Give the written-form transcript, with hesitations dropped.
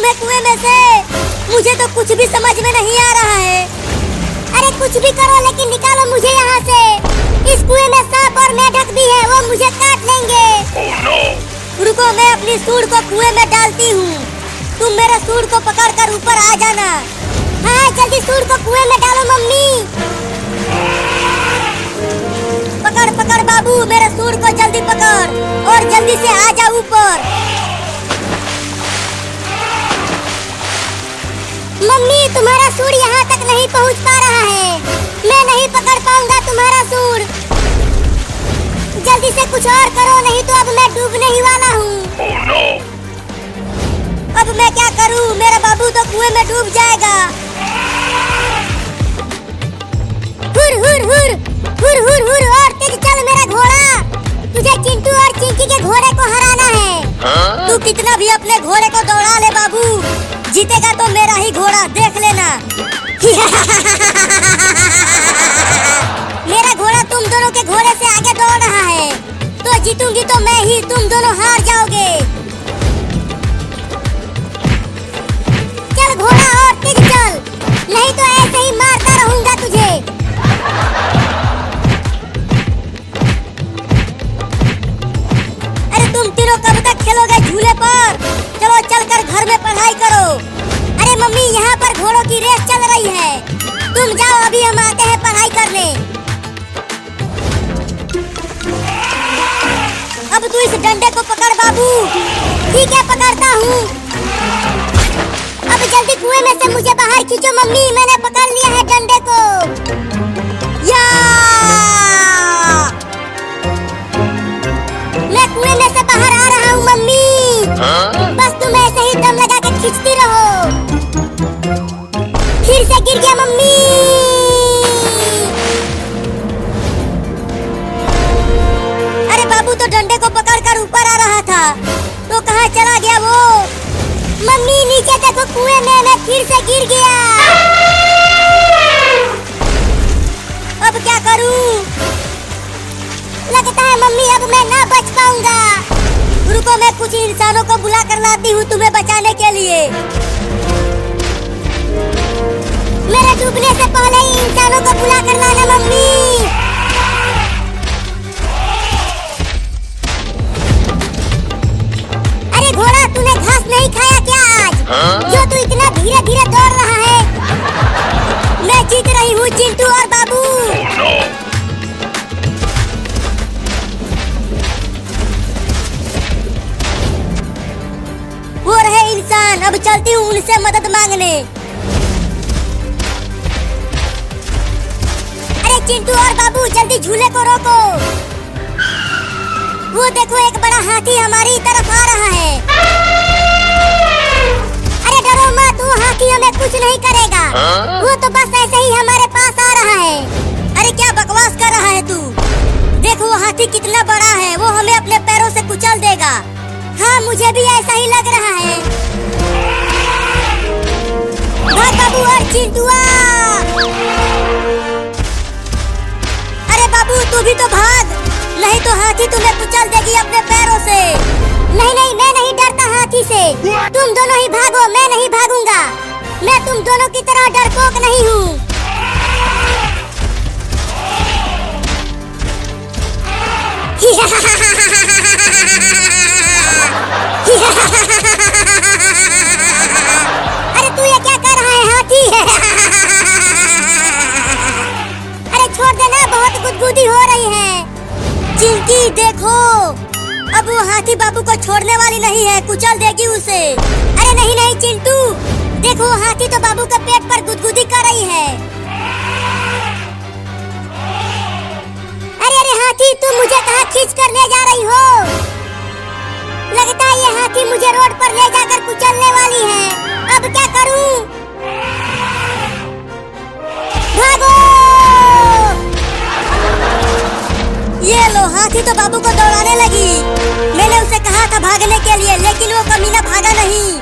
तुम्हें कुएं में से? मुझे तो कुछ भी समझ में नहीं आ रहा है। अरे कुछ भी करो लेकिन निकालो मुझे यहाँ से। इस कुएं में सांप और मेढक भी है, वो मुझे काट लेंगे। Oh, no! रुको, मैं अपनी सूंड को कुएं में डालती हूँ। तुम मेरे सूंड को पकड़कर ऊपर आ जाना। हाँ जल्दी सूंड को कुएं में डालो मम्मी। पकड़ पकड़ बाबू, मेरे सूंड को जल्दी पकड़ और जल्दी से आ जा ऊपर। मम्मी तुम्हारा सूंड यहाँ तक नहीं पहुँच पा रहा है। मैं नहीं पकड़ पाऊंगा तुम्हारा सूंड। जल्दी से कुछ और करो, नहीं तो अब मैं डूबने ही वाला हूँ। Oh, no! अब मैं क्या करूँ? मेरा बाबू तो कुएं में डूब जाएगा। हुर हुर हुर हुर हुर हुर और तेज चल मेरा घोड़ा। तुझे चिंटू और चिंकी के घोड़े को हराना है। तू कितना भी अपने घोड़े को दौड़ा ले बाबू, जीतेगा तो मेरा ही घोड़ा, देख लेना। मेरा घोड़ा तुम दोनों के घोड़े से आगे दौड़ रहा है, तो जीतूंगी तो मैं ही, तुम दोनों हार जाओगे। चल घोड़ा और तेज चल, नहीं तो ऐसे ही मारता रहूंगा तुझे। अरे तुम तीनों कब तक खेलोगे झूले पर? चलो चलकर घर में पढ़ाई करो। अरे मम्मी यहाँ पर घोड़ों की रेस चल रही है, तुम जाओ, अभी हम आते हैं पढ़ाई करने। अब तू इस डंडे को पकड़ बाबू। ठीक है पकड़ता हूँ। अब जल्दी कुएं में से मुझे बाहर खींचो मम्मी, मैंने पकड़ लिया है डंडे को। या! मैं कुएं में से बाहर आ रहा हूँ मम्मी। बस तुम ऐसे ही दम लगा के खींचती रहो। फिर से गिर गया मम्मी। अरे बाबू तो डंडे को पकड़कर ऊपर आ रहा था, तो कहाँ चला गया वो? मम्मी नीचे देखो कुएं में मैं फिर से गिर गया। अब क्या करूं? लगता है मम्मी अब मैं ना बच पाऊंगा। रुको, मैं कुछ इंसानों को बुला कर लाती हूँ तुम्हें बचाने के लिए। मेरे डूबने से पहले ही इंसानों को बुला कर लाना मम्मी। अरे घोड़ा तूने घास नहीं खाया क्या आज? जो तू इतना धीरे धीरे दौड़ रहा है। मैं जीत रही हूँ चिंटू और बाबू। Oh, no! वो रहे इंसान, अब चलती हूँ उनसे मदद मांगने। अरे चिंटू और बाबू जल्दी झूले को रोको। वो देखो एक बड़ा हाथी हमारी तरफ आ रहा है। अरे डरो मत, वो हाथी हमें कुछ नहीं करेगा। वो तो बस ऐसे ही हमारे पास आ रहा है। अरे क्या बकवास कर रहा है तू? देखो वो हाथी कितना बड़ा है, वो हमें अपने पैरों से कुचल देगा। हाँ मुझे भी ऐसा ही लग रहा है। भाग बाबू और चिंटुआ। अरे बाबू तू भी तो भाग, नहीं तो हाथी तुम्हें कुचल देगी अपने पैरों से। नहीं नहीं मैं नहीं डरता हाथी से। तुम दोनों ही भागो, मैं नहीं भागूंगा। मैं तुम दोनों की तरह डरपोक नहीं हूँ। अरे तू ये क्या कर रहा है हाथी? अरे छोड़ देना, बहुत गुदगुदी हो रही है। चिंकी देखो, अब वो हाथी बाबू को छोड़ने वाली नहीं है, कुचल देगी उसे। अरे नहीं नहीं चिंटू, देखो वो हाथी तो बाबू के पेट पर गुदगुदी कर रही है। अरे अरे हाथी तुम मुझे कहाँ खींच कर ले जा रही हो? लगता है ये हाथी मुझे रोड पर ले जाकर कुचलने वाली है। अब क्या करूं? भागो! ये लो, हाथी तो बाबू को दौड़ाने लगी। मैंने उसे कहा था भागने के लिए, लेकिन वो कमीना भागा नहीं।